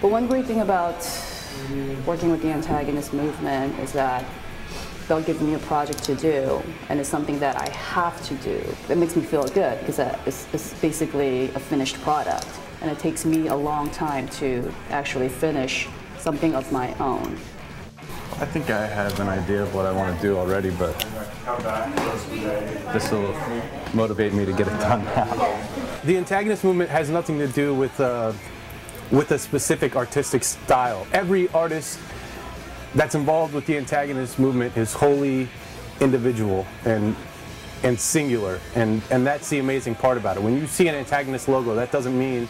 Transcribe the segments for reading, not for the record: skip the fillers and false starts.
But one great thing about working with the Antagonist movement is that they'll give me a project to do, and it's something that I have to do. It makes me feel good because it's basically a finished product, and it takes me a long time to actually finish something of my own. I think I have an idea of what I want to do already, but this will motivate me to get it done now. The Antagonist movement has nothing to do with a specific artistic style. Every artist that's involved with the Antagonist movement is wholly individual and singular, and that's the amazing part about it. When you see an Antagonist logo, that doesn't mean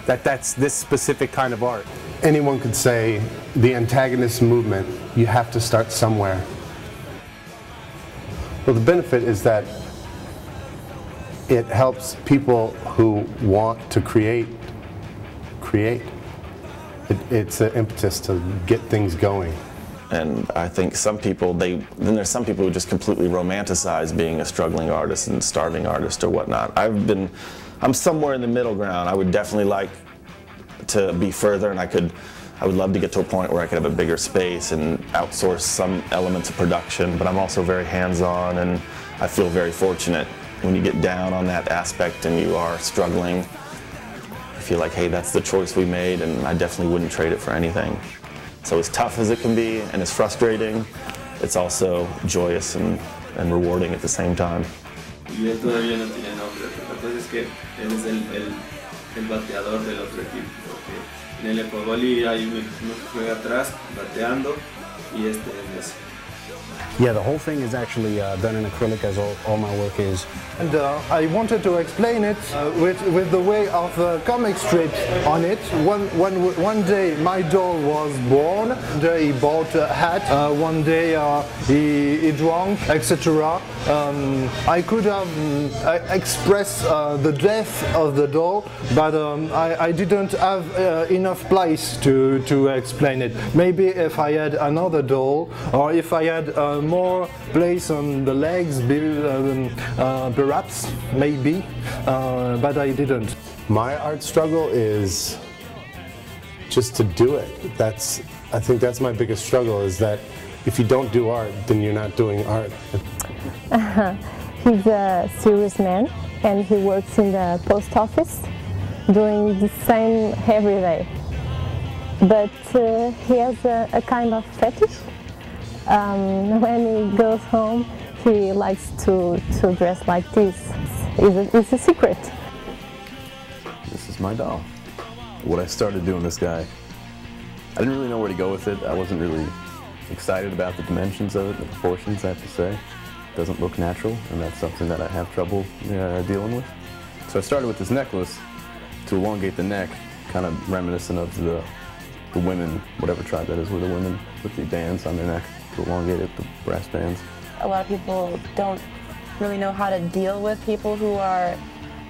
that that's this specific kind of art. Anyone could say the Antagonist movement, you have to start somewhere. Well, the benefit is that it helps people who want to create. It's an impetus to get things going. And I think some people, then there's some people who just completely romanticize being a struggling artist and starving artist or whatnot. I'm somewhere in the middle ground. I would definitely like to be further, and I would love to get to a point where I could have a bigger space and outsource some elements of production, but I'm also very hands-on, and I feel very fortunate when you get down on that aspect and you are struggling. I feel like, hey, that's the choice we made, and I definitely wouldn't trade it for anything. So as tough as it can be and as frustrating, it's also joyous and rewarding at the same time. Y él todavía no tiene nombre. Lo que pasa es que él es el bateador del otro equipo, porque en el Ecoboli hay uno que juega atrás bateando y este es ese. Yeah, the whole thing is actually done in acrylic, as all my work is. And I wanted to explain it with the way of comic strips on it. One day my doll was born, one day he bought a hat, one day he drank, etc. I could have expressed the death of the doll, but I didn't have enough place to explain it. Maybe if I had another doll, or if I had more place on the legs, perhaps, maybe, but I didn't. My art struggle is just to do it. I think that's my biggest struggle, is that if you don't do art, then you're not doing art. He's a serious man, and he works in the post office, doing the same every day. But he has a kind of fetish. When he goes home, he likes to dress like this. It's a secret. This is my doll. When I started doing this guy, I didn't really know where to go with it. I wasn't really excited about the dimensions of it, the proportions, I have to say. It doesn't look natural, and that's something that I have trouble dealing with. So I started with this necklace to elongate the neck, kind of reminiscent of the women, whatever tribe that is, where the women put the bands on their neck to elongate it, the brass bands. A lot of people don't really know how to deal with people who are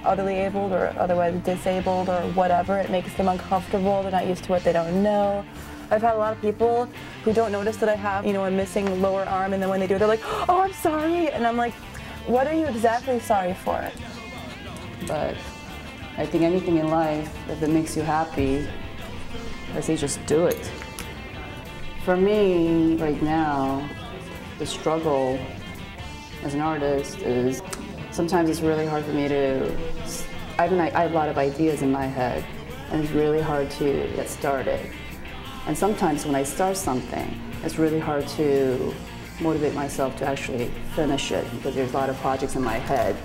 elderly abled or otherwise disabled or whatever. It makes them uncomfortable. They're not used to what they don't know. I've had a lot of people who don't notice that I have, a missing lower arm, and then when they do, they're like, "Oh, I'm sorry," and I'm like, "What are you exactly sorry for?" But I think anything in life, if it makes you happy, I say just do it. For me, right now, the struggle as an artist is sometimes it's really hard for me to, I have a lot of ideas in my head, and it's really hard to get started. And sometimes when I start something, it's really hard to motivate myself to actually finish it, because there's a lot of projects in my head.